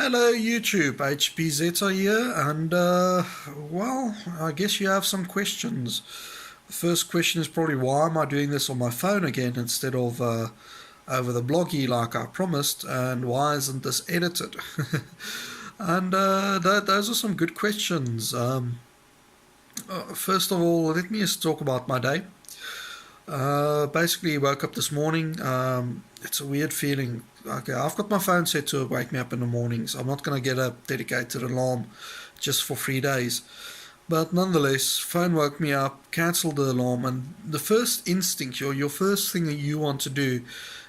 Hello YouTube, HP Zeta here, and well, I guess you have some questions. The first question is probably why am I doing this on my phone again instead of over the bloggy like I promised, and why isn't this edited? And those are some good questions. First of all, let me just talk about my day. Basically, woke up this morning. It's a weird feeling. Okay, I've got my phone set to wake me up in the mornings. I'm not going to get a dedicated alarm just for 3 days. But nonetheless, phone woke me up, cancelled the alarm, and the first instinct, your first thing that you want to do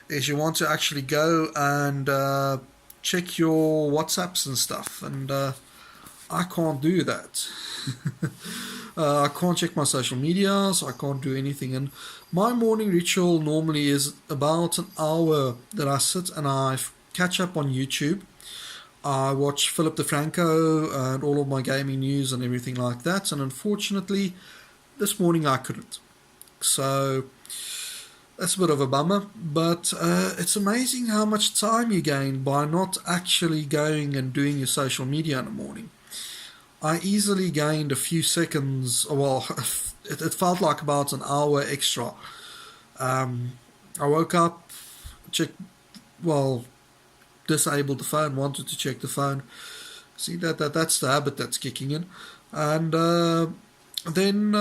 is you want to actually go and check your WhatsApps and stuff. And I can't do that. I can't check my social medias. I can't do anything. And my morning ritual normally is about an hour that I sit and I catch up on YouTube. I watch Philip DeFranco and all of my gaming news and everything like that. And unfortunately, this morning I couldn't. So that's a bit of a bummer. But it's amazing how much time you gain by not actually going and doing your social media in the morning. I easily gained a few seconds. Well, it felt like about an hour extra. I woke up, checked, well, disabled the phone, wanted to check the phone. See that's the habit that's kicking in, and then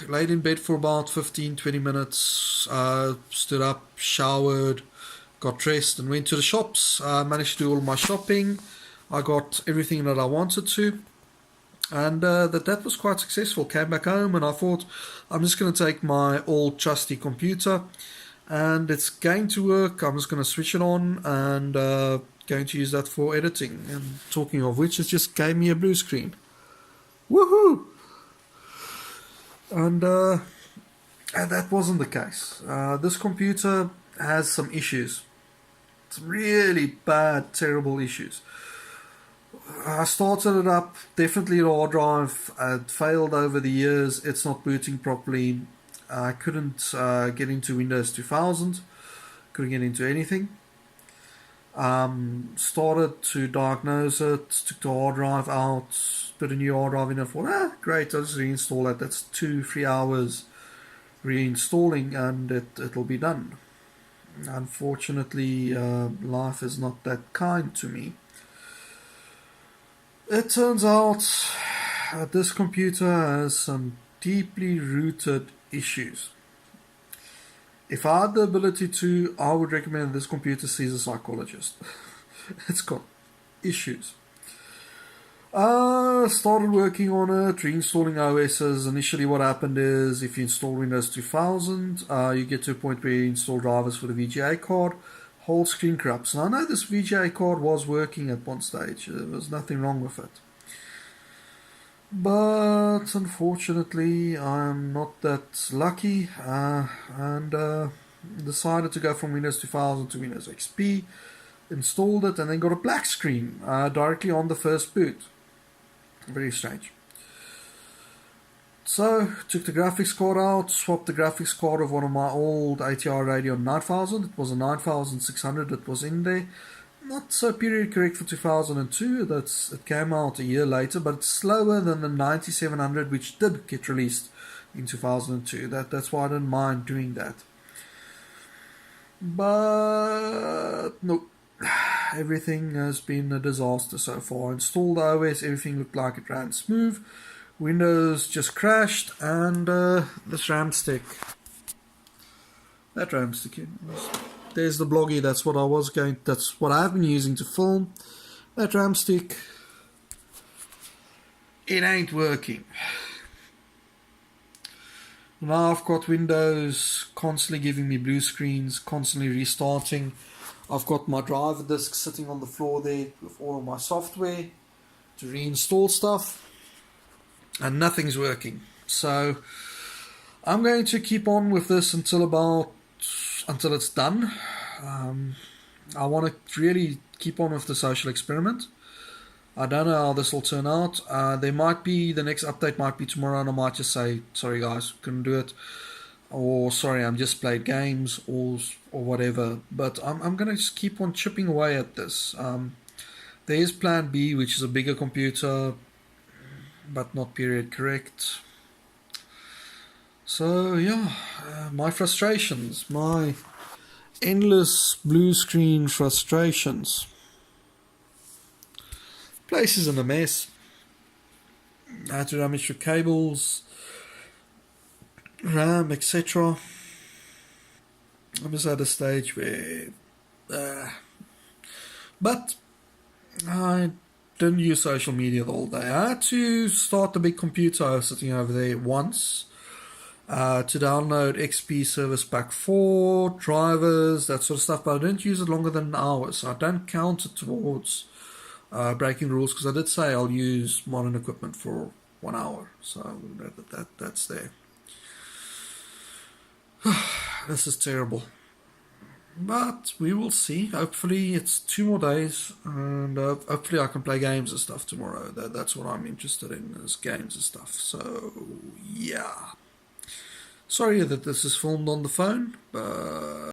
laid in bed for about 15-20 minutes. Stood up, showered, got dressed, and went to the shops. Managed to do all my shopping. I got everything that I wanted to. And that was quite successful. Came back home and I thought I'm just going to take my old trusty computer and it's going to work. I'm just going to switch it on and going to use that for editing. And talking of which, it just gave me a blue screen. Woohoo! And that wasn't the case. This computer has some issues. Some really bad, terrible issues. I started it up, definitely the hard drive had failed over the years, it's not booting properly. I couldn't get into Windows 2000, couldn't get into anything. Started to diagnose it, took the hard drive out, put a new hard drive in, and thought, great, I'll just reinstall that. That's 2-3 hours reinstalling and it'll be done. Unfortunately, life is not that kind to me. It turns out this computer has some deeply rooted issues. If I had the ability to, I would recommend this computer sees a psychologist. It's got issues. Started working on it, reinstalling OSs. Initially what happened is if you install Windows 2000, you get to a point where you install drivers for the VGA card. Whole screen corrupts. And I know this VGA card was working at one stage. There was nothing wrong with it. But unfortunately, I'm not that lucky and decided to go from Windows 2000 to Windows XP. Installed it and then got a black screen directly on the first boot. Very strange. So, took the graphics card out, swapped the graphics card of one of my old ATI Radeon 9000. It was a 9600 that was in there. Not so period correct for 2002, it came out a year later, but it's slower than the 9700 which did get released in 2002. That's why I didn't mind doing that. But, no, everything has been a disaster so far. Installed the OS, everything looked like it ran smooth. Windows just crashed and this RAM stick. That RAM stick. There's the bloggy. That's what I've been using to film. That RAM stick. It ain't working. Now I've got Windows constantly giving me blue screens, constantly restarting. I've got my driver disk sitting on the floor there with all of my software to reinstall stuff. And nothing's working. So I'm going to keep on with this until it's done. I want to really keep on with the social experiment. I don't know how this will turn out. The next update might be tomorrow and I might just say, sorry guys, couldn't do it. Or sorry, I'm just played games or whatever. But I'm going to just keep on chipping away at this. There is Plan B, which is a bigger computer, but not period correct. So yeah, my frustrations, my endless blue screen frustrations. Place is in a mess. I had to damage the cables, RAM, etc. I'm just at a stage where, uh, but I didn't use social media the whole day. I had to start the big computer I was sitting over there once to download XP Service Pack 4, drivers, that sort of stuff, but I didn't use it longer than an hour, so I don't count it towards breaking rules because I did say I'll use modern equipment for 1 hour, so that's there. This is terrible. But we will see. Hopefully, it's 2 more days, and hopefully, I can play games and stuff tomorrow. That's what I'm interested in is games and stuff. So, yeah. Sorry that this is filmed on the phone, but